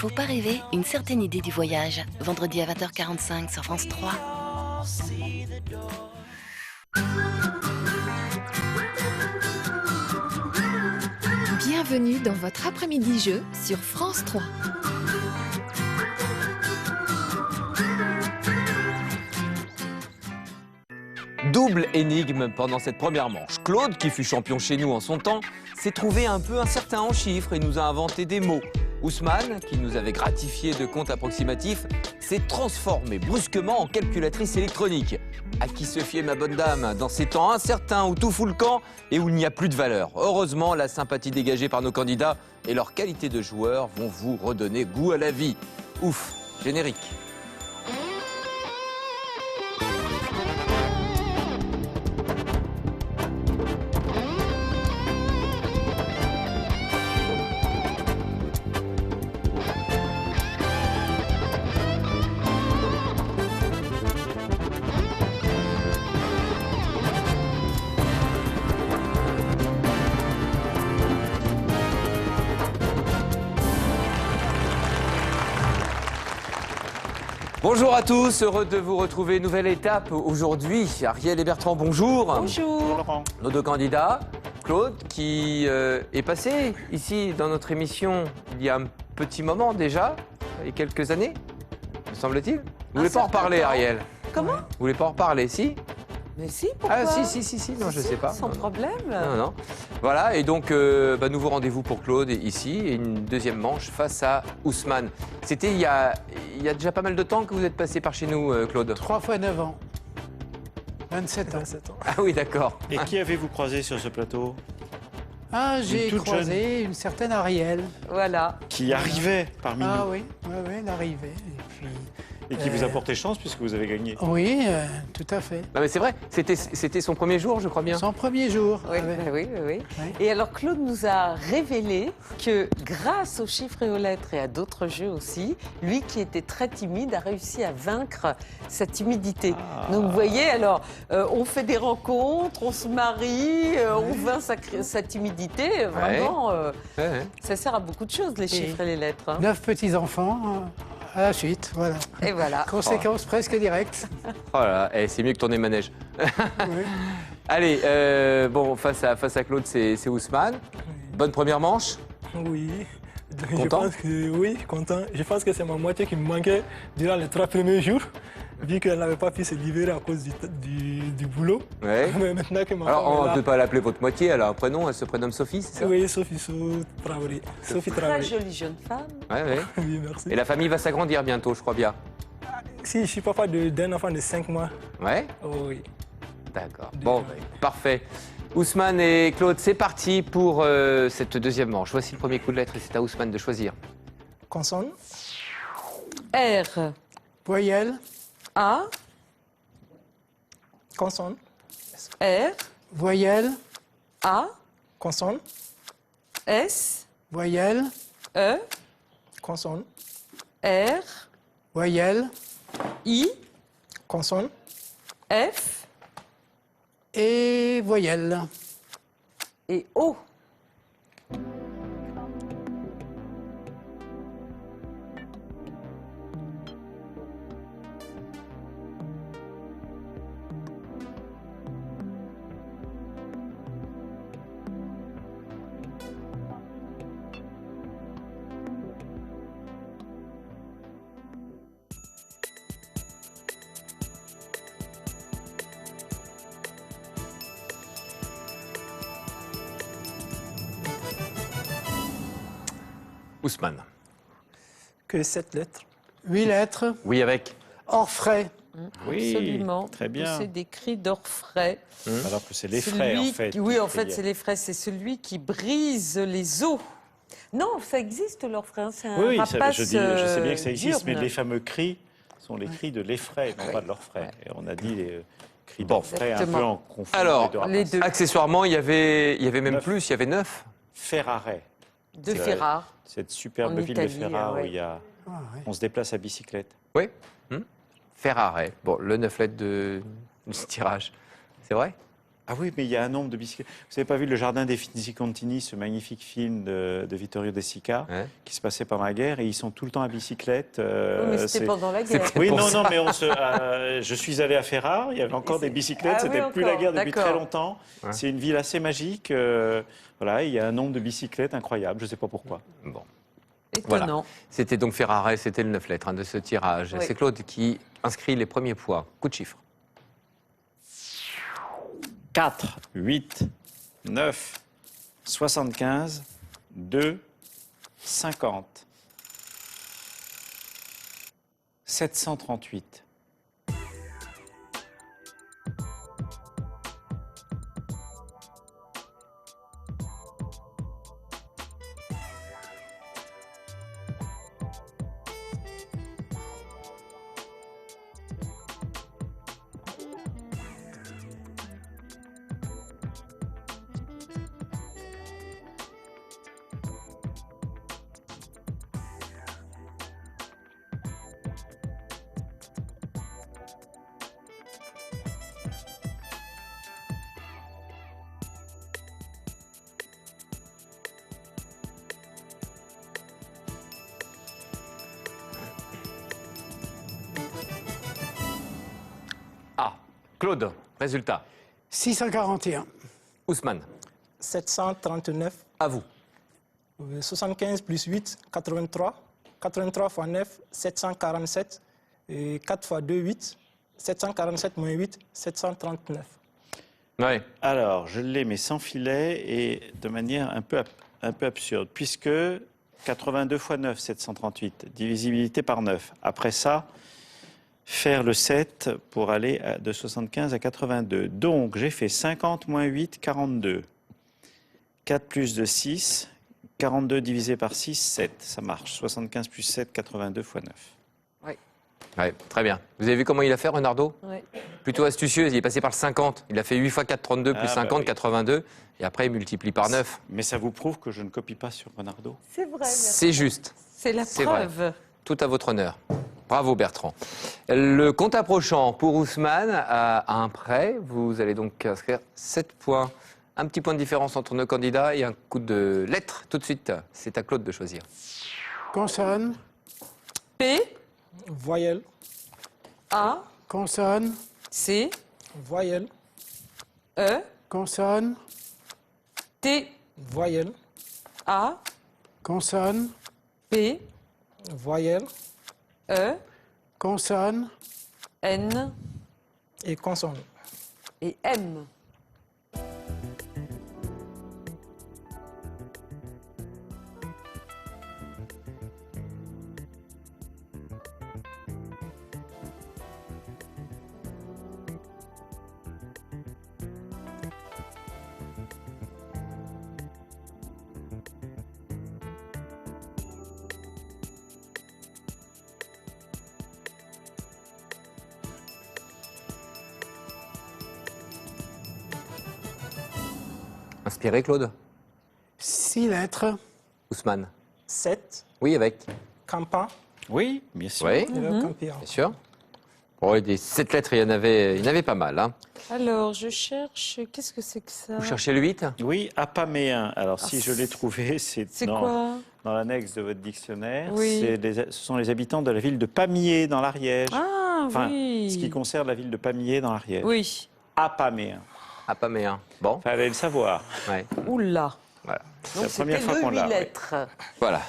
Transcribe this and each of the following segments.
faut pas rêver, une certaine idée du voyage. Vendredi à 20h45 sur France 3. Bienvenue dans votre après-midi jeu sur France 3. Double énigme pendant cette première manche. Claude, qui fut champion chez nous en son temps, s'est trouvé un peu incertain en chiffres et nous a inventé des mots. Ousmane, qui nous avait gratifié de comptes approximatifs, s'est transformé brusquement en calculatrice électronique. À qui se fier, ma bonne dame, dans ces temps incertains où tout fout le camp et où il n'y a plus de valeur? Heureusement, la sympathie dégagée par nos candidats et leur qualité de joueur vont vous redonner goût à la vie. Ouf, générique. Bonjour à tous, heureux de vous retrouver. Nouvelle étape aujourd'hui. Ariel et Bertrand, bonjour. Bonjour. Nos deux candidats, Claude, qui est passé ici dans notre émission il y a un petit moment déjà, il y a quelques années, me semble-t-il. Vous voulez pas en reparler, Ariel? Comment? Vous voulez pas en reparler, si? Mais si, pourquoi? Ah si, non, je sais pas. Sans Non, problème. non. Voilà, et donc nouveau rendez-vous pour Claude ici, et une deuxième manche face à Ousmane. C'était il y a déjà pas mal de temps que vous êtes passé par chez nous, Claude. 3 fois 9 ans. 27 ans. Ah oui, d'accord. Et qui avez-vous croisé sur ce plateau? Ah, j'ai toute croisé une certaine Ariel. Voilà. Qui arrivait parmi Ah nous oui, elle arrivait. et qui vous a porté chance puisque vous avez gagné. Oui, tout à fait. Non mais c'est vrai, c'était son premier jour, je crois bien. Son premier jour. Oui, Ah ouais. oui. Ouais. Et alors, Claude nous a révélé que grâce aux chiffres et aux lettres et à d'autres jeux aussi, lui qui était très timide a réussi à vaincre sa timidité. Donc, vous voyez, alors, on fait des rencontres, on se marie, on vainc sa timidité. Vraiment, Ouais. ça sert à beaucoup de choses, les chiffres et les lettres. Hein. 9 petits-enfants à la suite, voilà. Et voilà. Conséquence presque directe. Oh là là, c'est mieux que tourner manège. Oui. Allez, bon, face à Claude, c'est Ousmane. Bonne première manche. Oui. Je Content? pense que oui, content. Je pense que c'est ma moitié qui me manquait durant les 3 premiers jours, vu qu'elle n'avait pas pu se libérer à cause du boulot. Ouais. Mais maintenant que ma Alors, on femme ne est peut là, pas l'appeler votre moitié, elle a un prénom, elle se prénomme Sophie, c'est ça? oui, Sophie Traoré. Sophie Très Traoré. jolie jeune femme. Ouais. Oui, merci. Et la famille va s'agrandir bientôt, je crois bien. Si, je suis papa d'un enfant de 5 mois. Ouais? Oh oui. D'accord. Deux, Bon, ouais. parfait. Ousmane et Claude, c'est parti pour cette deuxième manche. Voici le premier coup de lettre et c'est à Ousmane de choisir. Consonne. R, Voyelle, A, Consonne. R, voyelle, A, Consonne. S, voyelle, E, Consonne. R, voyelle I, Consonne. F et voyelle. et O. Ousmane. Que 7 lettres. 8 lettres, Oui, avec. hors frais. Oui, Absolument. très bien. C'est des cris d'orfraie. Alors que c'est les frais en fait. Oui, en qu'il fait, y a. c'est les frais. C'est celui qui brise les os. Non, ça existe l'orfraie. Hein. C'est un Oui, rapace je sais bien que ça existe, mais diurne. les fameux cris sont les cris de l'effraie, non Ouais. pas de l'orfraie. Et on a dit les cris Bon. d'orfraie un peu Exactement. en confondant Alors, les deux les rapaces. deux. Accessoirement, il y avait même 9. plus, il y avait 9. Ferrare, De C'est- Ferrare. cette superbe En ville de Italie, Ferrare ouais. où il y a, Ah, ouais. on se déplace à bicyclette. Oui. Ferrare. Bon, le 9 lettres du tirage. C'est vrai? Ah oui, mais il y a un nombre de bicyclettes. Vous n'avez pas vu Le Jardin des Finzi Contini, ce magnifique film de Vittorio De Sica, Ouais. qui se passait pendant la guerre, et ils sont tout le temps à bicyclette. Oui, mais c'était c'est- pendant la c'est guerre. pas- Oui, pour non, ça. non, mais je suis allé à Ferrare, il y avait encore des bicyclettes, Ah oui, c'était plus la encore, guerre depuis d'accord. très longtemps. Ouais. C'est une ville assez magique. Voilà, il y a un nombre de bicyclettes incroyable, je ne sais pas pourquoi. Bon. Étonnant. C'était donc Ferrare, c'était le 9 lettres de ce tirage. Oui. C'est Claude qui inscrit les premiers points. Coup de chiffre. 4, 8, 9, 75, 2, 50. 738. Ah, Claude, résultat. 641. Ousmane, 739, à vous. 75 plus 8, 83. 83 fois 9, 747. Et 4 fois 2, 8. 747 moins 8, 739. Oui. Alors, je l'ai, mais sans filet et de manière un peu absurde, puisque 82 fois 9, 738, divisibilité par 9. Après ça, faire le 7 pour aller de 75 à 82. Donc, j'ai fait 50 moins 8, 42. 4 plus 2, 6. 42 divisé par 6, 7. Ça marche. 75 plus 7, 82 fois 9. Ouais, très bien. Vous avez vu comment il a fait, Renardo? Oui. Plutôt astucieux, il est passé par le 50. Il a fait 8 fois 4, 32, plus Ah, 50, bah oui. 82. Et après, il multiplie par 9. Mais ça vous prouve que je ne copie pas sur Renardo. C'est vrai. merci. C'est juste. C'est la C'est vrai. preuve. Tout à votre honneur. Bravo Bertrand. Le compte approchant pour Ousmane à un prêt. Vous allez donc inscrire 7 points. Un petit point de différence entre nos candidats et un coup de lettre tout de suite. C'est à Claude de choisir. Consonne, P, Voyelle, A, consonne, C, voyelle, E, consonne, T, voyelle, A, consonne, P, voyelle E, consonne, N et consonne. et M. Inspiré Claude? 6 lettres, Ousmane? 7, Oui, avec. Campan Oui, bien sûr. Oui, et le Campion. bien sûr. Bon, des 7 lettres, il y en avait pas mal. Hein. Alors, je cherche. Qu'est-ce que c'est que ça? Vous cherchez le 8? Oui, apaméen. Alors, si Ah, je l'ai trouvé, C'est c'est quoi? dans l'annexe de votre dictionnaire. Oui. Ce sont les habitants de la ville de Pamiers dans l'Ariège. Ah, Enfin, oui. ce qui concerne la ville de Pamiers dans l'Ariège. Oui. Apaméen. Ah, pas mais un. Bon, Fallait le savoir. ouais. Oula. Voilà. Donc, la première c'était fois qu'on le l'a, 8 oui. lettres. Voilà.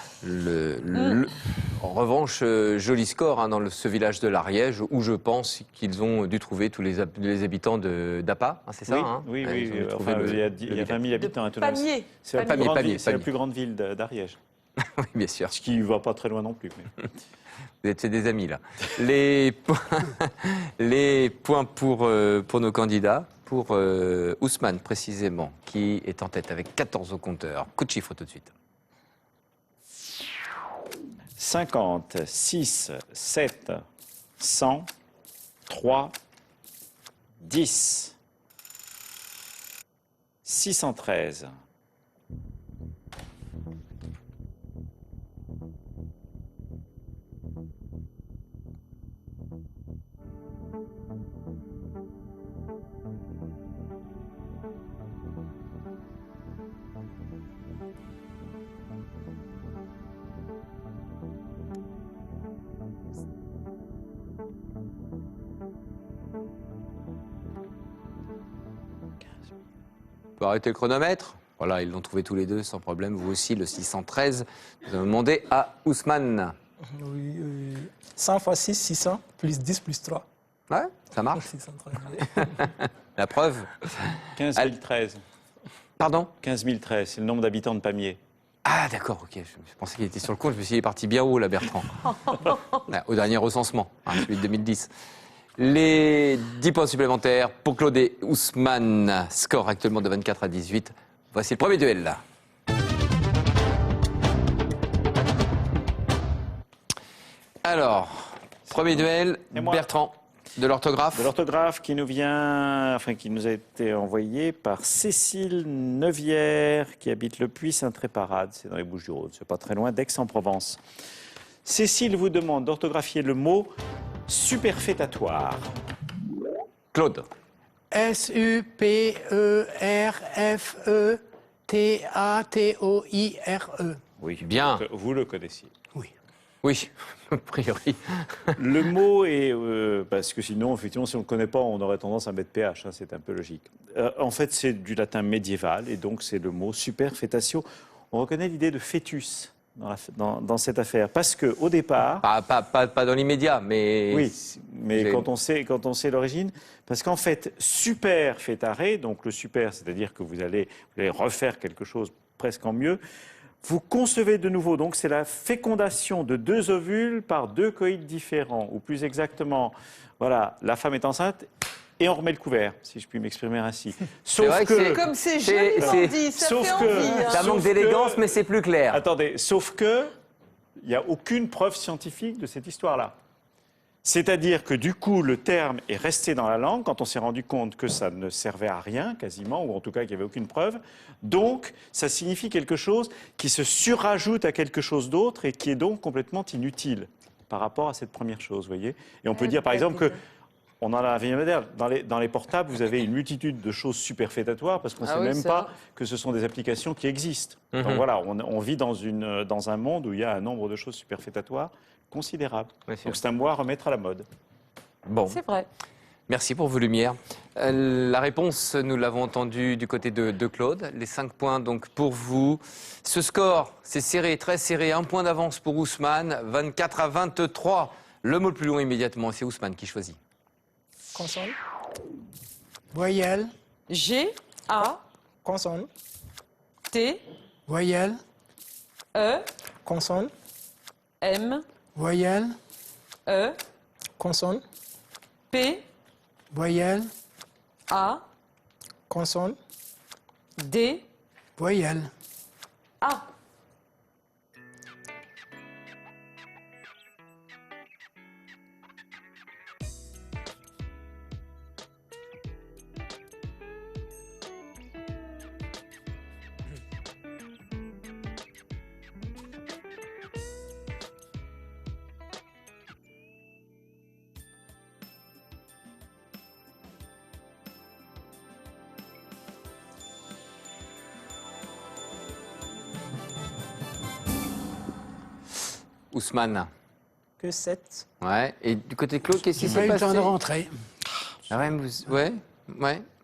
En revanche, joli score hein, dans ce village de l'Ariège où je pense qu'ils ont dû trouver tous les habitants d'Apa, hein, c'est ça Oui, hein oui, Ouais, ils ont dû trouver enfin, il y a le 20 000 habitants à Toulouse. Pamiers. C'est la, plus Pamiers, grande Pamiers, ville- c'est la Pamiers. plus grande ville d'Ariège. Oui, bien sûr. Ce qui ne va pas très loin non plus. Mais... Vous êtes des amis là. Les points pour nos candidats, pour Ousmane précisément, qui est en tête avec 14 au compteur. Coup de chiffre tout de suite. 50, 6, 7, 100, 3, 10, 613. peut arrêter le chronomètre. Voilà, ils l'ont trouvé tous les deux sans problème. Vous aussi, le 613. Nous allons demander à Ousmane. Oui, 100 fois 6, 600, plus 10 plus 3. Ouais, ça marche. 613. La preuve. 15 013. Pardon? 15 013, c'est le nombre d'habitants de Pamiers. Ah, d'accord, ok. Je pensais qu'il était sur le compte. Je me suis dit, il est parti bien haut, là, Bertrand. Au dernier recensement, celui de 2010. Les 10 points supplémentaires pour Claude et Ousmane. Score actuellement de 24 à 18. Voici le premier duel, là. Alors, premier duel, Et moi. Bertrand, de l'orthographe. De l'orthographe qui nous vient, qui nous a été envoyé par Cécile Neuvière, qui habite le Puy-Saint-Tréparade, c'est dans les Bouches-du-Rhône, c'est pas très loin d'Aix-en-Provence. Cécile vous demande d'orthographier le mot superfétatoire. Claude. Superfetoire. Oui, Bien. Vous le connaissiez. Oui, a priori. Le mot est, parce que sinon, effectivement, si on ne le connaît pas, on aurait tendance à mettre PH, c'est un peu logique. En fait, c'est du latin médiéval, et donc c'est le mot superfétatio. On reconnaît l'idée de fœtus dans cette affaire, parce qu'au départ... Pas dans l'immédiat, mais... Oui, mais J'ai- quand on sait l'origine, parce qu'en fait, super fetare, donc le super, c'est-à-dire que vous allez refaire quelque chose presque en mieux, vous concevez de nouveau, donc c'est la fécondation de 2 ovules par 2 coïts différents, ou plus exactement, voilà, la femme est enceinte et on remet le couvert, si je puis m'exprimer ainsi. Sauf vrai que c'est- Comme c'est C'est- joliment dit, ça sauf fait que- envie. hein. Ça manque Sauf d'élégance, que- mais c'est plus clair. Attendez, sauf que il n'y a aucune preuve scientifique de cette histoire-là. C'est-à-dire que du coup, le terme est resté dans la langue quand on s'est rendu compte que ça ne servait à rien quasiment, ou en tout cas qu'il n'y avait aucune preuve. Donc, ça signifie quelque chose qui se surrajoute à quelque chose d'autre et qui est donc complètement inutile par rapport à cette première chose, vous voyez. Et on peut dire par exemple que on en a un vieil modèle. Dans les portables, vous avez une multitude de choses superfétatoires parce qu'on ne Ah sait oui, même c'est pas vrai. que ce sont des applications qui existent. Mhm. Donc voilà, on vit dans un monde où il y a un nombre de choses superfétatoires considérable. Bien sûr. Donc c'est un mot à remettre à la mode. Bon, C'est vrai. merci pour vos lumières. La réponse, nous l'avons entendue du côté de Claude. Les 5 points donc pour vous. Ce score, c'est serré, très serré. 1 point d'avance pour Ousmane, 24 à 23. Le mot le plus long immédiatement, c'est Ousmane qui choisit. Consonne, Voyelle, G, A, consonne, T, voyelle, E, consonne, M, voyelle, E, consonne, P, voyelle, A, consonne, D, voyelle. A. Ousmane. que 7, Ouais. Et du côté de Claude, qu'est-ce qui J'ai pas s'est eu le passé? temps de rentrer. Ah ouais,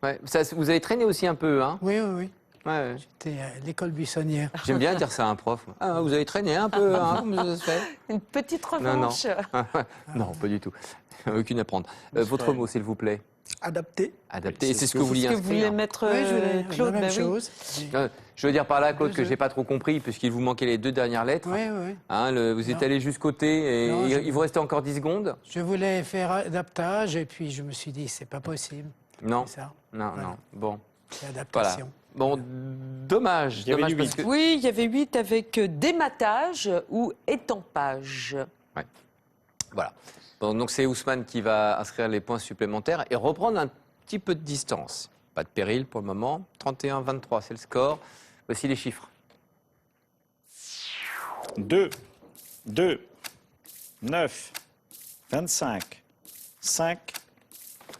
ouais. Vous avez traîné aussi un peu, hein? Oui, oui, oui. Ouais. C'était à l'école buissonnière. J'aime bien dire ça à un prof. Ah, vous avez traîné un peu, hein? Comment ça se fait? Une petite Non, non. revanche. Non, pas du tout. Aucune à prendre. Votre mot, s'il vous plaît. adapté, Adapté. Et c'est ce que vous vouliez Est-ce que vous voulez inscrire. mettre Oui, je voulais Claude la même bah oui. chose. Je veux dire par là, Claude, que Deux j'ai pas trop compris, puisqu'il vous manquait les 2 dernières lettres. Oui, oui. Hein, vous êtes Non. allé jusqu'au T et Non, il vous restait encore 10 secondes? Je voulais faire adaptage et puis je me suis dit, c'est pas possible. Non. C'est ça, Non, Voilà. non. Bon. c'est Voilà. adaptation. Bon, dommage. Il y avait Dommage du parce que... Oui, il y avait 8 avec dématage ou étampage. Voilà. Bon, donc c'est Ousmane qui va inscrire les points supplémentaires et reprendre un petit peu de distance. Pas de péril pour le moment. 31-23, c'est le score. Voici les chiffres. 2, 2, 9, 25, 5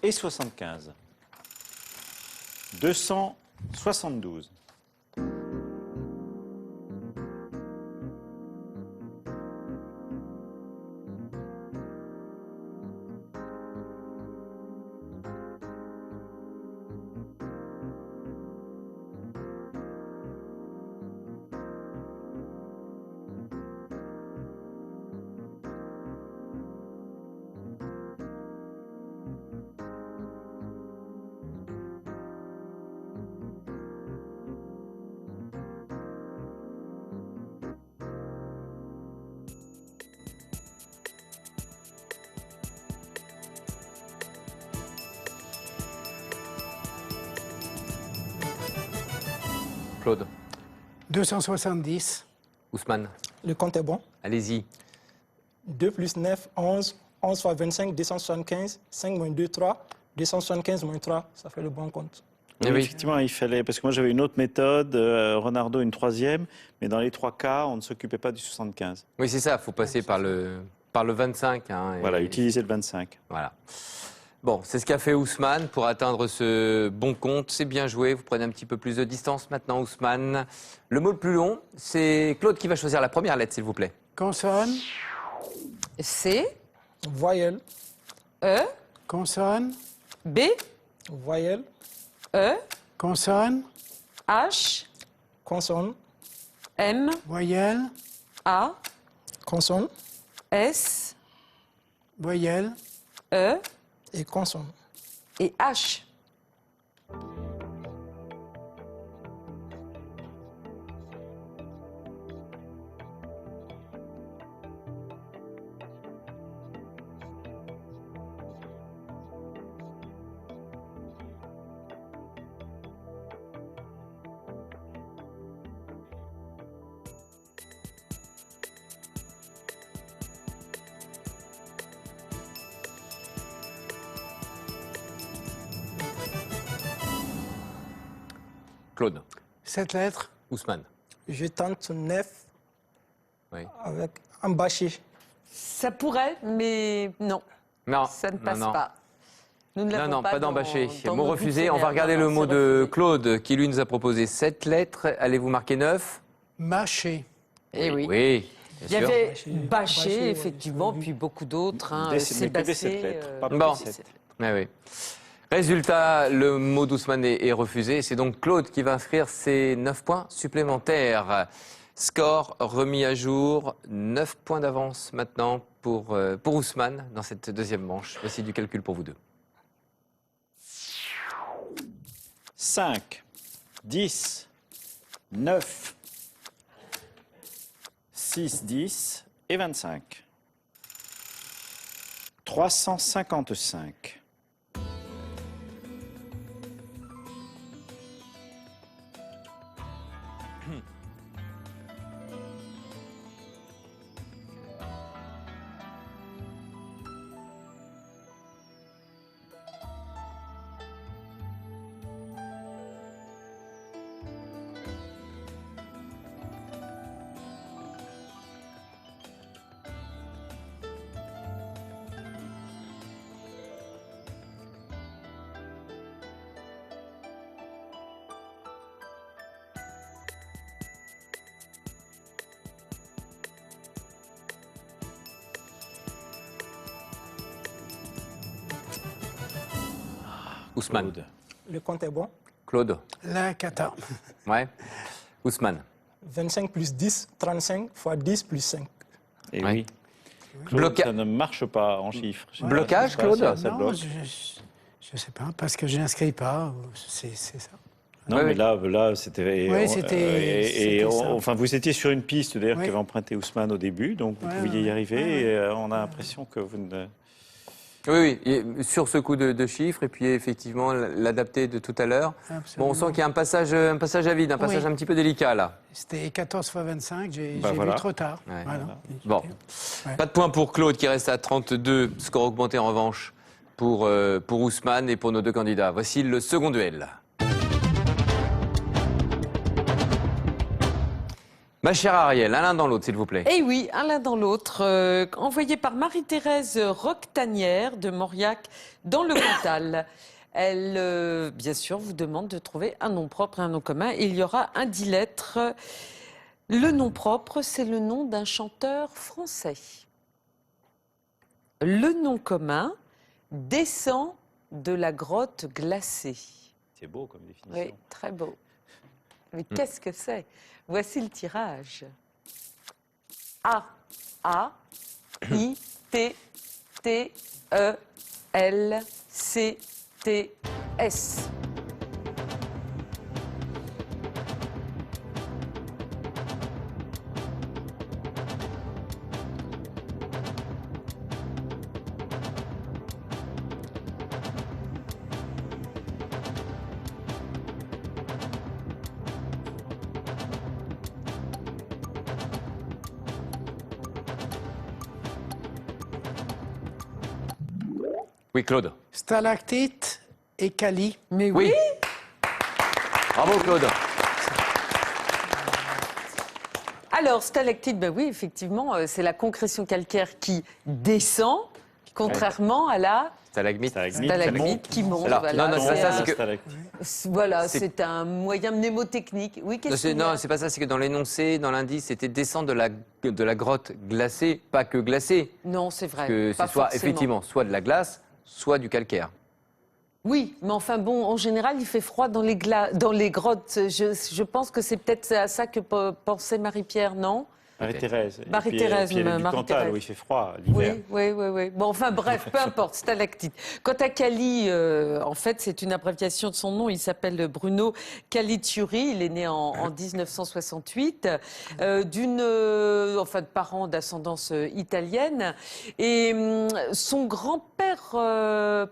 et 75. 272. Claude, 270. Ousmane, Le compte est bon. allez-y. 2 plus 9, 11. 11 fois 25, 275. 5 moins 2, 3. 275 moins 3, ça fait le bon compte. Eh Oui, oui. effectivement, il fallait, parce que moi j'avais une autre méthode, Renardo une troisième, mais dans les 3 cas, on ne s'occupait pas du 75. Oui, c'est ça, il faut passer par le 25. Hein, et- Voilà, utiliser le 25. Voilà. Bon, c'est ce qu'a fait Ousmane pour atteindre ce bon compte. C'est bien joué. Vous prenez un petit peu plus de distance maintenant, Ousmane. Le mot le plus long, c'est Claude qui va choisir la première lettre, s'il vous plaît. Consonne, C, Voyelle, E, consonne, B, voyelle, E, consonne, H, consonne, M, voyelle, A, consonne S, voyelle, E et consonne. et H. Claude, 7 lettres, Ousmane. Je tente 9 Oui. avec un bâché. Ça pourrait, mais non, Non, ça ne non, passe non. pas. Nous ne Non, l'avons non, pas dans- d'embâché. dans Mot nos refusé. On dictionnaires. va regarder Non, le non, mot c'est de refusé. Claude qui, lui, nous a proposé 7 lettres. Allez-vous marquer 9? mâché, Eh oui. Oui, Il y bien sûr. avait Bâché, Bâché, ouais, effectivement, j'ai vu. puis beaucoup d'autres. Hein, Mais que des 7 Sébastien, lettres, pas plus Bon. de 7. Ah oui. Résultat, le mot d'Ousmane est refusé. C'est donc Claude qui va inscrire ses 9 points supplémentaires. Score remis à jour, 9 points d'avance maintenant pour Ousmane dans cette deuxième manche. Voici du calcul pour vous deux. 5, 10, 9, 6, 10 et 25. 355. Ousmane. Claude. Le compte est bon. Claude. la cata, Ouais. Ousmane. 25 plus 10, 35 fois 10 plus 5. Et Ouais. oui. Claude, Bloca- ça ne marche pas en chiffres. Je sais pas Blocage, ce qui se passe, Claude ça non, bloque. je sais pas, parce que je n'inscris pas, c'est ça. Non, Ouais, mais ouais. là c'était. Ouais, c'était ça. Enfin, vous étiez sur une piste d'ailleurs Ouais. qu'avait emprunté Ousmane au début, donc vous Ouais, pouviez y ouais, arriver. ouais, ouais. Et on a l'impression que vous ne. Oui, oui, et sur ce coup de chiffres, et puis effectivement l'adapter de tout à l'heure. Bon, on sent qu'il y a un passage à vide, un passage Oui. un petit peu délicat là. C'était 14 fois 25, j'ai voilà. vu trop tard. Ouais. Voilà. Bon. Ouais. Pas de point pour Claude qui reste à 32, score augmenté en revanche pour Ousmane et pour nos deux candidats. Voici le second duel. Ma chère Ariel, l'un dans l'autre, s'il vous plaît. Eh oui, un l'un dans l'autre, envoyé par Marie-Thérèse Roctanière de Mauriac dans le Cantal. Elle, bien sûr, vous demande de trouver un nom propre et un nom commun. Il y aura un 10 lettres. Le nom propre, c'est le nom d'un chanteur français. Le nom commun descend de la grotte glacée. C'est beau comme définition. Oui, très beau. Mais qu'est-ce que c'est? Voici le tirage. A, A, I, T, T, E, L, C, T, S. Oui, Claude. Stalactite et Cali. Mais Oui. Bravo, Claude. Alors, stalactite, ben oui, effectivement, c'est la concrétion calcaire qui descend, contrairement à la Stalagmite. stalagmite qui monte. Alors, voilà. non, c'est pas ça, c'est que... Voilà, c'est- c'est un moyen mnémotechnique. Oui, Non, qu'est-ce qu'il y a non, c'est pas ça, c'est que dans l'énoncé, dans l'indice, c'était descendre de la grotte glacée, pas que glacée. Non, c'est vrai. Que pas c'est soit, forcément. effectivement, soit de la glace, soit du calcaire. Oui, mais enfin bon, en général, il fait froid dans dans les grottes. Je pense que c'est peut-être à ça que pensait Marie-Pierre, non? Marie-Thérèse. Marie-Thérèse, Puis elle est du Marie-Thérèse. Cantal, où il fait froid l'hiver. Oui. Bon, enfin bref, peu importe, stalactite. Quant à Cali, en fait, c'est une abréviation de son nom. Il s'appelle Bruno Caligiuri. Il est né en 1968, de parents d'ascendance italienne. Et son grand-père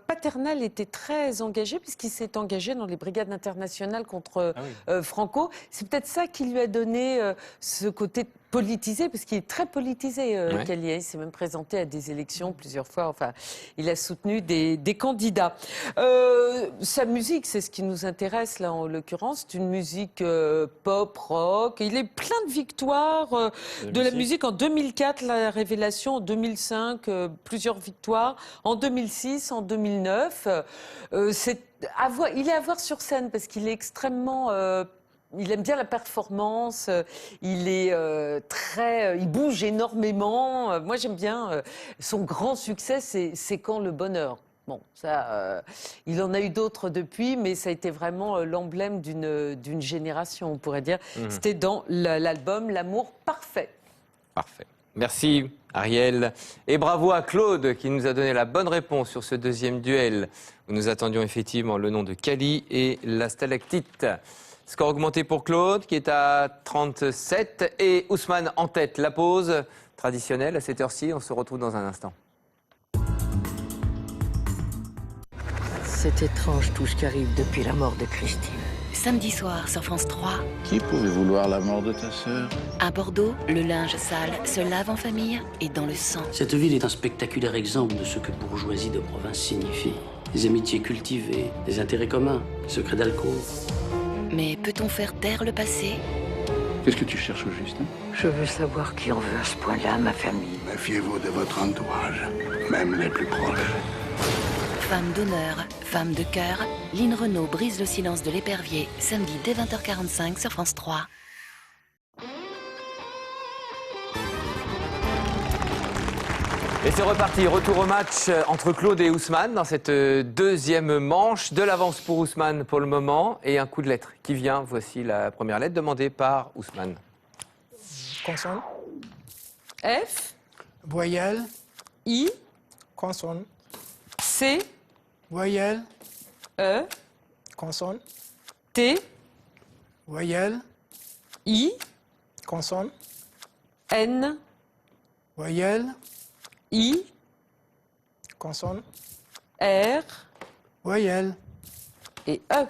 paternel était très engagé, puisqu'il s'est engagé dans les brigades internationales contre Franco. C'est peut-être ça qui lui a donné ce côté politisé, parce qu'il est très politisé, Cali. Il s'est même présenté à des élections plusieurs fois. Enfin, il a soutenu des candidats. Sa musique, c'est ce qui nous intéresse là en l'occurrence. C'est une musique pop, rock. Il est plein de victoires de la musique. En 2004, la révélation. En 2005, plusieurs victoires. En 2006, en 2009. Il est à voir sur scène parce qu'il est extrêmement... il aime bien la performance, il bouge énormément. Moi, j'aime bien son grand succès, c'est Quand le bonheur. Bon, ça, il en a eu d'autres depuis, mais ça a été vraiment l'emblème d'une génération, on pourrait dire. C'était dans l'album L'amour parfait. Parfait. Merci, Ariel. Et bravo à Claude qui nous a donné la bonne réponse sur ce deuxième duel, où nous attendions effectivement le nom de Cali et la stalactite. Score augmenté pour Claude, qui est à 37. Et Ousmane en tête. La pause traditionnelle à cette heure-ci. On se retrouve dans un instant. C'est étrange tout ce qui arrive depuis la mort de Christine. Samedi soir sur France 3. Qui pouvait vouloir la mort de ta sœur? À Bordeaux, le linge sale se lave en famille et dans le sang. Cette ville est un spectaculaire exemple de ce que bourgeoisie de province signifie. Des amitiés cultivées, des intérêts communs, des secrets d'alcool. Mais peut-on faire taire le passé? Qu'est-ce que tu cherches au juste? Je veux savoir qui en veut à ce point-là, ma famille. Méfiez-vous de votre entourage, même les plus proches. Femme d'honneur, femme de cœur, Lynn Renaud brise le silence de l'épervier, samedi dès 20h45 sur France 3. Et c'est reparti, retour au match entre Claude et Ousmane dans cette deuxième manche. De l'avance pour Ousmane pour le moment et un coup de lettre qui vient. Voici la première lettre demandée par Ousmane. Consonne, F, Voyelle, I, consonne, C, voyelle, E, consonne, T, voyelle, I, consonne, N, voyelle, I, consonne, R voyelle. et E.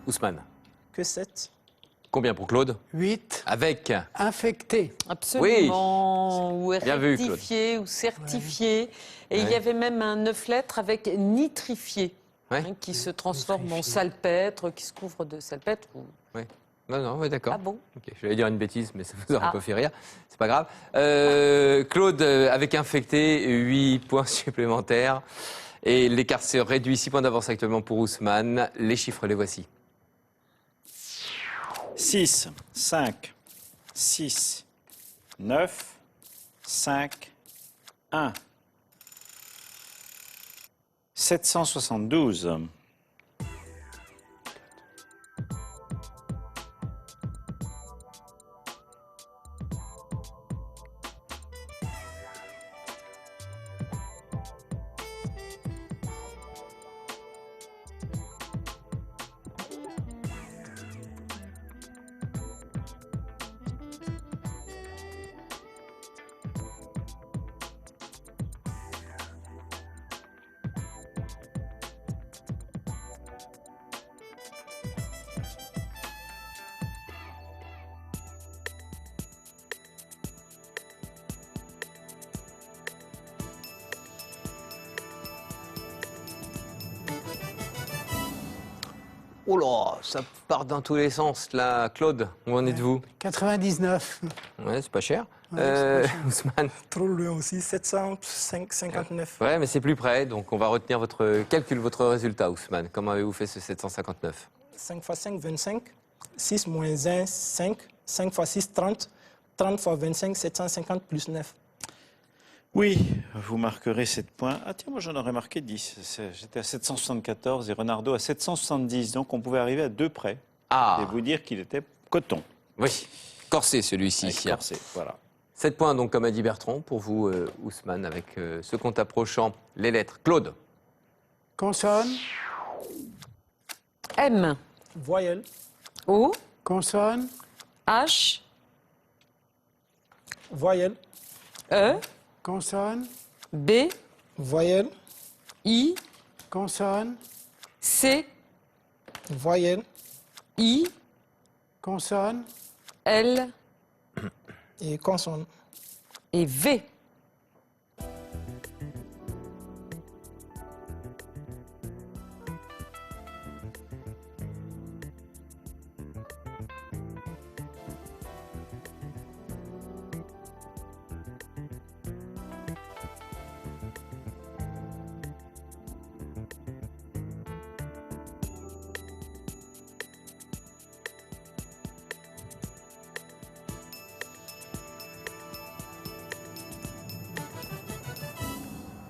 Ousmane, que 7, combien pour Claude? 8. Avec Infecté. Absolument, ou Bien vu, rectifié, ou certifié. Et il y Ouais. avait même un 9 lettres avec nitrifié, Ouais. qui se transforme en salpêtre, qui se couvre de salpêtre. Non, ouais, d'accord. Ah bon? Ok, j'allais dire une bêtise, mais ça vous aurait Ah. pas fait rire. C'est pas grave. Claude, avec infecté, 8 points supplémentaires. Et l'écart se réduit, 6 points d'avance actuellement pour Ousmane. Les chiffres, les voici. 6, 5, 6, 9, 5, 1. 772. Oh là, ça part dans tous les sens, là. Claude, où en êtes-vous? 99. Ouais, c'est pas cher. Ouais, c'est pas cher. Ousmane? Trop loin aussi, 759. Ouais, mais c'est plus près, donc on va retenir votre calcul, votre résultat, Ousmane. Comment avez-vous fait ce 759? 5 x 5, 25. 6 moins 1, 5. 5 x 6, 30. 30 x 25, 750 plus 9. Oui, vous marquerez 7 points. Ah tiens, moi j'en aurais marqué 10. J'étais à 774 et Renardo à 770. Donc on pouvait arriver à 2 près. Ah. Et vous dire qu'il était coton. Oui, corsé celui-ci. Avec corsé, voilà. 7 points, donc, comme a dit Bertrand, pour vous, Ousmane, avec ce compte approchant. Les lettres. Claude? Consonne, M, Voyelle. O, consonne, H, Voyelle. E, consonne, B, Voyelle. I, consonne, C, Voyelle. I, consonne, L Et consonne. et V.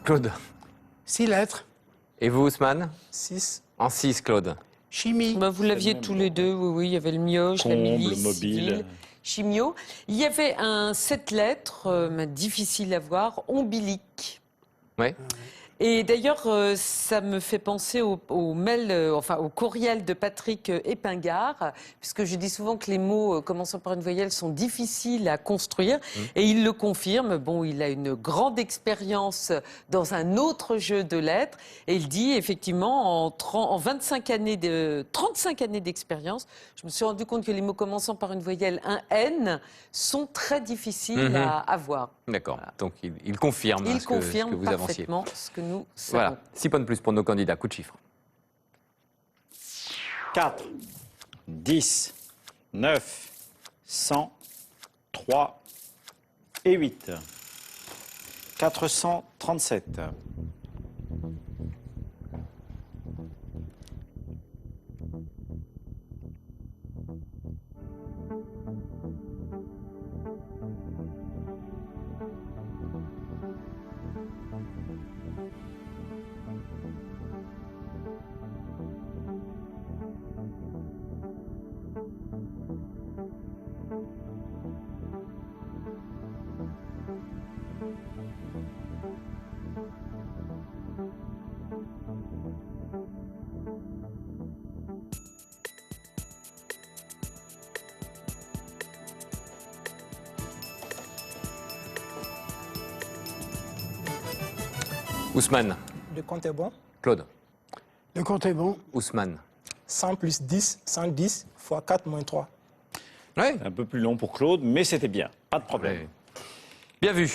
Claude? 6 lettres. Et vous, Ousmane? 6. En 6, Claude. Chimie, Bah, vous l'aviez tous les deux, oui, oui. Il y avait le mioche, la Comble, milice, mobile. civile, chimio. Il y avait un 7 lettres, difficile à voir, ombilique. Ouais. Et d'ailleurs, ça me fait penser au mail, enfin au courriel de Patrick Épingard, puisque je dis souvent que les mots commençant par une voyelle sont difficiles à construire, et il le confirme. Bon, il a une grande expérience dans un autre jeu de lettres, et il dit effectivement en 35 années 35 années d'expérience, je me suis rendu compte que les mots commençant par une voyelle, un N, sont très difficiles à avoir. D'accord. Donc, il confirme Il ce confirme que vous avanciez. parfaitement ce que nous savons. Voilà. 6 points de plus pour nos candidats. Coup de chiffre. 4, 10, 9, 100, 3 et 8. 437. Ousmane. Le compte est bon. Claude. le compte est bon. Ousmane. 100 plus 10, 110 fois 4 moins 3. Ouais. Un peu plus long pour Claude, mais c'était bien. Pas de problème. Ouais. Bien vu.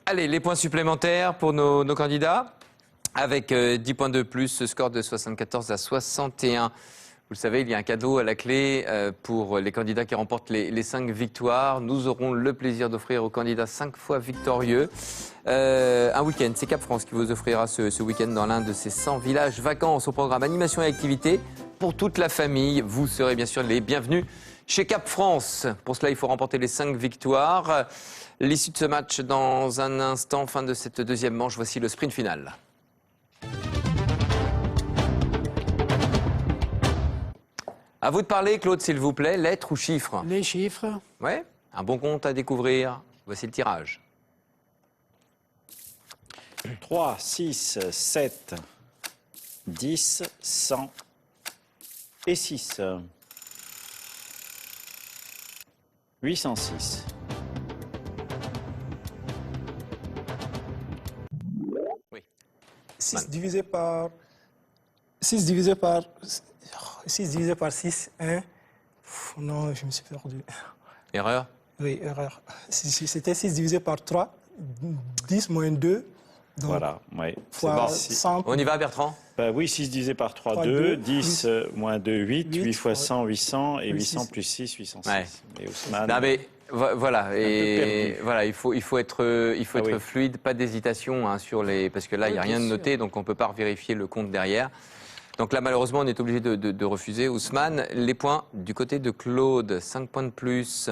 Allez, les points supplémentaires pour nos candidats. Avec 10 points de plus, ce score de 74 à 61. Vous le savez, il y a un cadeau à la clé pour les candidats qui remportent les 5 victoires. Nous aurons le plaisir d'offrir aux candidats 5 fois victorieux un week-end. C'est Cap France qui vous offrira ce week-end dans l'un de ces 100 villages vacances au programme animation et activités pour toute la famille. Vous serez bien sûr les bienvenus chez Cap France. Pour cela, il faut remporter les 5 victoires. L'issue de ce match dans un instant, fin de cette deuxième manche. Voici le sprint final. À vous de parler, Claude, s'il vous plaît. Lettres ou chiffres? Les chiffres. Ouais, un bon compte à découvrir. Voici le tirage. 3, 6, 7, 10, 100 et 6. 806. Oui. 6 divisé par 6 divisé par 6 divisé par 6, 1. Non, je me suis perdu. Erreur? Oui, erreur. C'était 6 divisé par 3, 10 moins 2, Donc, Voilà, oui. fois bon. 100. On y va, Bertrand? Bah oui, 6 divisé par 3, 3, 2, 2, 10 moins 2, 8, 8 fois 100, 800, et plus 800 6. plus 6, 806. Ouais. Et Ousmane, Non, mais voilà, et perdu. voilà, il faut être oui. fluide, pas d'hésitation hein, sur les, parce que là il n'y a Oui, rien de bien noté, donc on peut pas vérifier le compte derrière. Donc là malheureusement on est obligé de refuser. Ousmane, les points du côté de Claude, 5 points de plus,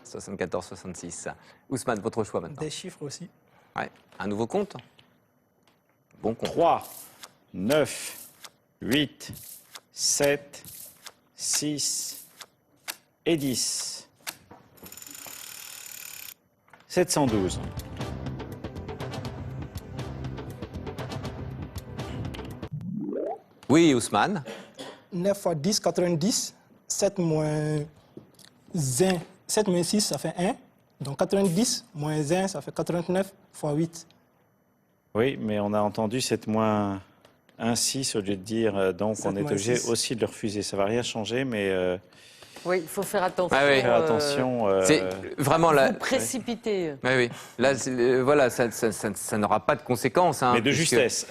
74-66. Ousmane, votre choix maintenant. Des chiffres aussi. Ouais. Un nouveau compte. Bon compte. 3, 9, 8, 7, 6 et 10. 712. Oui, Ousmane. 9 fois 10, 90. 7 moins 1, 7 moins 6, ça fait 1. Donc 90 moins 1, ça fait 89 fois 8. Oui, mais on a entendu 7 moins 1, 6 au lieu de dire, donc 7 on est moins obligé 6. aussi de le refuser. Ça ne va rien changer, mais Oui, il faut faire attention. Ah oui. faire attention. C'est vraiment là. Vous précipitez. Oui, oui. Là, voilà, ça n'aura pas de conséquences. Hein, mais de puisque- justesse.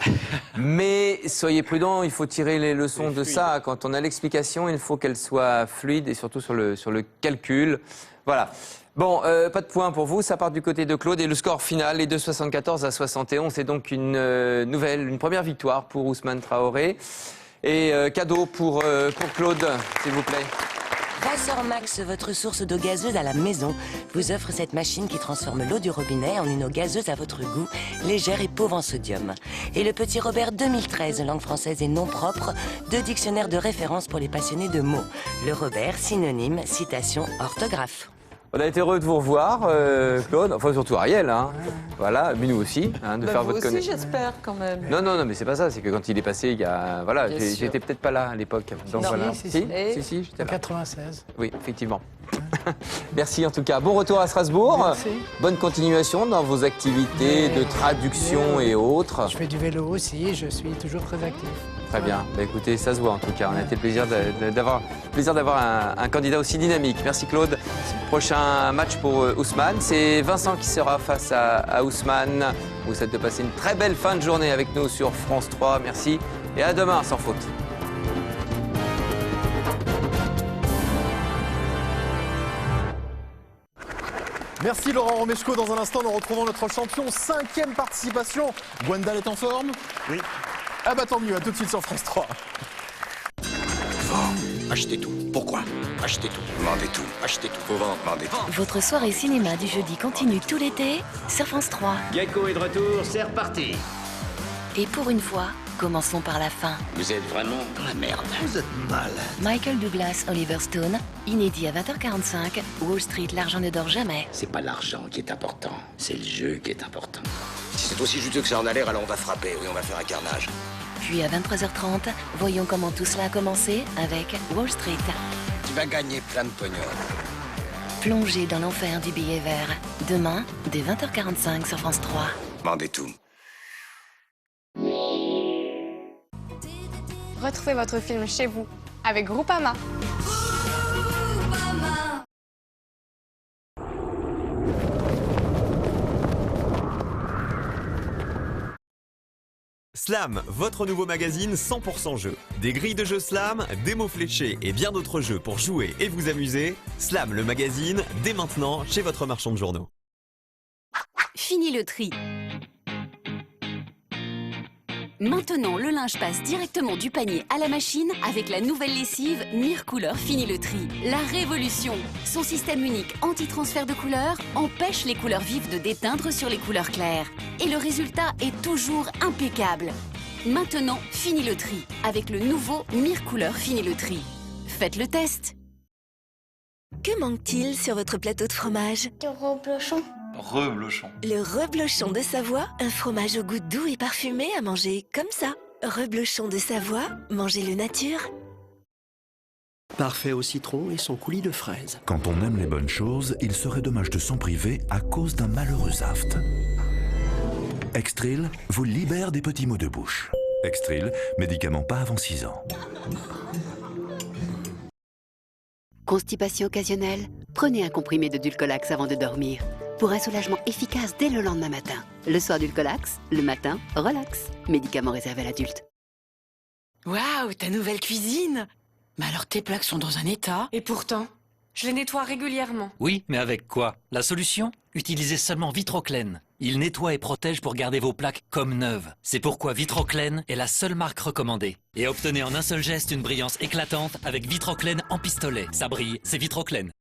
Mais soyez prudents, il faut tirer les leçons de fluide. ça. Quand on a l'explication, il faut qu'elle soit fluide et surtout sur le calcul. Voilà. Bon, pas de points pour vous, ça part du côté de Claude. Et le score final est de 74 à 71. C'est donc une première victoire pour Ousmane Traoré. Et cadeau pour Claude, s'il vous plaît. Rassor Max, votre source d'eau gazeuse à la maison, vous offre cette machine qui transforme l'eau du robinet en une eau gazeuse à votre goût, légère et pauvre en sodium. Et le Petit Robert 2013, langue française et non propre, 2 dictionnaires de référence pour les passionnés de mots. Le Robert, synonyme, citation, orthographe. On a été heureux de vous revoir, Claude. Enfin, surtout Ariel. Hein. Voilà, mais nous aussi, hein, de Bah, faire vous votre aussi, connaissance. j'espère, quand même. Non, mais c'est pas ça. C'est que quand il est passé, il y a. Voilà, Bien sûr. j'étais peut-être pas là à l'époque. Donc Non, voilà. si, si, j'étais En là. 96. Oui, effectivement. Merci en tout cas. Bon retour à Strasbourg. Merci. Bonne continuation dans vos activités de traduction et autres. Je fais du vélo aussi, je suis toujours très actif. Très bien. Bah, écoutez, ça se voit en tout cas. On a été le plaisir d'avoir un candidat aussi dynamique. Merci Claude. Prochain match pour Ousmane. C'est Vincent qui sera face à Ousmane. Vous souhaite de passer une très belle fin de journée avec nous sur France 3. Merci et à demain sans faute. Merci Laurent Romeshko. Dans un instant, nous retrouvons notre champion. 5e participation. Gwendal est en forme? Oui. Ah bah tant mieux, à tout de suite sur France 3. Achetez tout. Pourquoi? Achetez tout. Demandez tout. Achetez tout. Faut vendre, demandez tout. Votre soirée cinéma du jeudi continue tout l'été sur France 3. Gecko est de retour, c'est reparti. Et pour une fois, commençons par la fin. Vous êtes vraiment dans la merde. Vous êtes malade. Michael Douglas, Oliver Stone, inédit à 20h45, Wall Street, l'argent ne dort jamais. C'est pas l'argent qui est important, c'est le jeu qui est important. Si c'est aussi juteux que ça en a l'air, alors on va frapper, oui, on va faire un carnage. Puis à 23h30, voyons comment tout cela a commencé avec Wall Street. Tu vas gagner plein de pognon. Plongé dans l'enfer du billet vert. Demain, dès 20h45 sur France 3. Demandez tout. Retrouvez votre film chez vous avec Groupama. Slam, votre nouveau magazine 100% jeu. Des grilles de jeux Slam, des mots fléchés et bien d'autres jeux pour jouer et vous amuser. Slam, le magazine, dès maintenant chez votre marchand de journaux. Fini le tri. Maintenant, le linge passe directement du panier à la machine avec la nouvelle lessive Mircouleur Fini le tri. La révolution. Son système unique anti-transfert de couleurs empêche les couleurs vives de déteindre sur les couleurs claires. Et le résultat est toujours impeccable. Maintenant, fini le tri avec le nouveau Mircouleur Fini le tri. Faites le test. Que manque-t-il sur votre plateau de fromage? Du reblochon. Reblochon. Le reblochon de Savoie, un fromage au goût doux et parfumé à manger comme ça. Reblochon de Savoie, mangez-le nature. Parfait au citron et son coulis de fraises. Quand on aime les bonnes choses, il serait dommage de s'en priver à cause d'un malheureux aft. Extril vous libère des petits maux de bouche. Extril, médicament pas avant 6 ans. Constipation occasionnelle? Prenez un comprimé de Dulcolax avant de dormir. pour un soulagement efficace dès le lendemain matin. Le soir Dulcolax, le matin, relax. Médicament réservé à l'adulte. Waouh, ta nouvelle cuisine! Mais alors tes plaques sont dans un état. Et pourtant, je les nettoie régulièrement. Oui, mais avec quoi? La solution? Utilisez seulement Vitroclène. Il nettoie et protège pour garder vos plaques comme neuves. C'est pourquoi Vitroclène est la seule marque recommandée. Et obtenez en un seul geste une brillance éclatante avec Vitroclène en pistolet. Ça brille, c'est Vitroclène.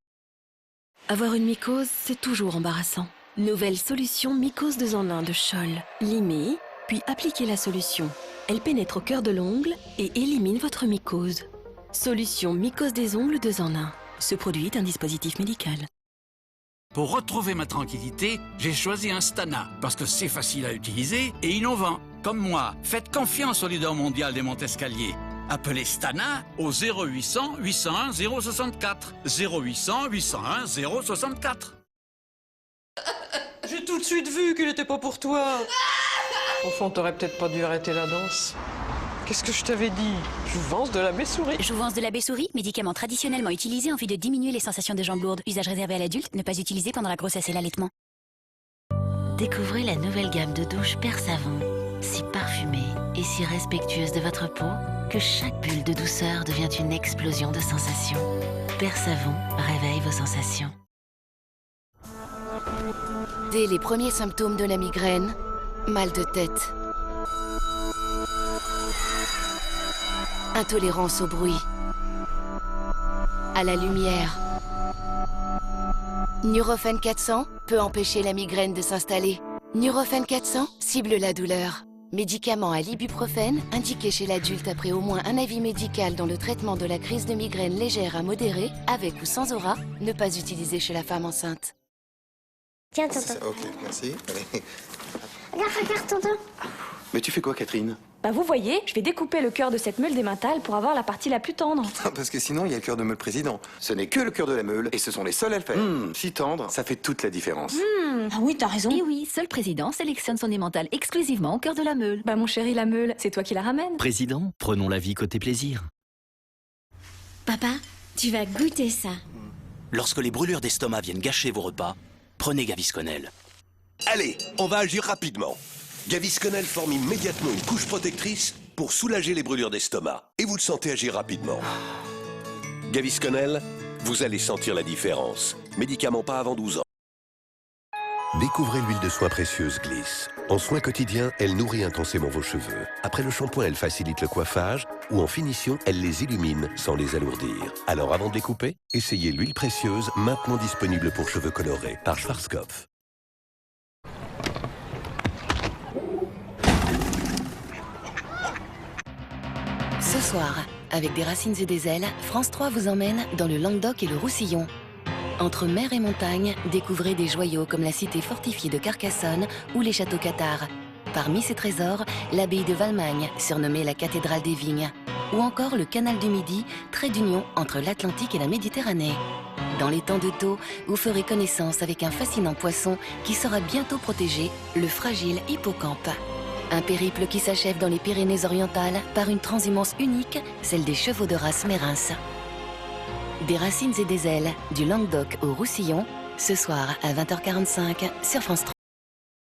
Avoir une mycose, c'est toujours embarrassant. Nouvelle solution mycose 2 en 1 de Scholl. Limez, puis appliquez la solution. Elle pénètre au cœur de l'ongle et élimine votre mycose. Solution mycose des ongles 2 en 1. Ce produit est un dispositif médical. Pour retrouver ma tranquillité, j'ai choisi un Stana, parce que c'est facile à utiliser et innovant. Comme moi, faites confiance au leader mondial des Montescalier. Appelez Stana au 0800 801 064. 0800 801 064. J'ai tout de suite vu qu'il n'était pas pour toi. Enfant, t'aurais peut-être pas dû arrêter la danse. Qu'est-ce que je t'avais dit? Jouvence de la Baie-Souris. Jouvence de la Baie-Souris, médicament traditionnellement utilisé en vue de diminuer les sensations de jambes lourdes. Usage réservé à l'adulte, ne pas utiliser pendant la grossesse et l'allaitement. Découvrez la nouvelle gamme de douche Père Savon. Si parfumée et si respectueuse de votre peau que chaque bulle de douceur devient une explosion de sensations. Père Savon réveille vos sensations. Dès les premiers symptômes de la migraine, mal de tête, intolérance au bruit, à la lumière. Nurofen 400 peut empêcher la migraine de s'installer. Nurofen 400 cible la douleur. Médicament à l'ibuprofène, indiqué chez l'adulte après au moins un avis médical dans le traitement de la crise de migraine légère à modérée, avec ou sans aura, ne pas utiliser chez la femme enceinte. Tiens, tonton. Ok, merci. Allez. Regarde, tonton. Mais tu fais quoi, Catherine? Bah vous voyez, je vais découper le cœur de cette meule d'émental pour avoir la partie la plus tendre. Parce que sinon, il y a le cœur de meule président. Ce n'est que le cœur de la meule, et ce sont les seuls à le faire. Si tendre, ça fait toute la différence. Ah oui, t'as raison. Et oui, seul président sélectionne son emmental exclusivement au cœur de la meule. Bah mon chéri, la meule, c'est toi qui la ramènes. Président, prenons la vie côté plaisir. Papa, tu vas goûter ça. Lorsque les brûlures d'estomac viennent gâcher vos repas, prenez Gavisconel. Allez, on va agir rapidement. Gavisconel forme immédiatement une couche protectrice pour soulager les brûlures d'estomac. Et vous le sentez agir rapidement. Gavisconel, vous allez sentir la différence. Médicament pas avant 12 ans. Découvrez l'huile de soin précieuse Gliss. En soins quotidiens, elle nourrit intensément vos cheveux. Après le shampoing, elle facilite le coiffage. Ou en finition, elle les illumine sans les alourdir. Alors avant de les couper, essayez l'huile précieuse, maintenant disponible pour cheveux colorés par Schwarzkopf. Ce soir, avec des racines et des ailes, France 3 vous emmène dans le Languedoc et le Roussillon. Entre mer et montagne, découvrez des joyaux comme la cité fortifiée de Carcassonne ou les châteaux cathares. Parmi ces trésors, l'abbaye de Valmagne, surnommée la cathédrale des vignes, ou encore le canal du Midi, trait d'union entre l'Atlantique et la Méditerranée. Dans les temps de taux, vous ferez connaissance avec un fascinant poisson qui sera bientôt protégé, le fragile hippocampe. Un périple qui s'achève dans les Pyrénées-Orientales par une transhumance unique, celle des chevaux de race Mérins. Des racines et des ailes, du Languedoc au Roussillon, ce soir à 20h45 sur France 3.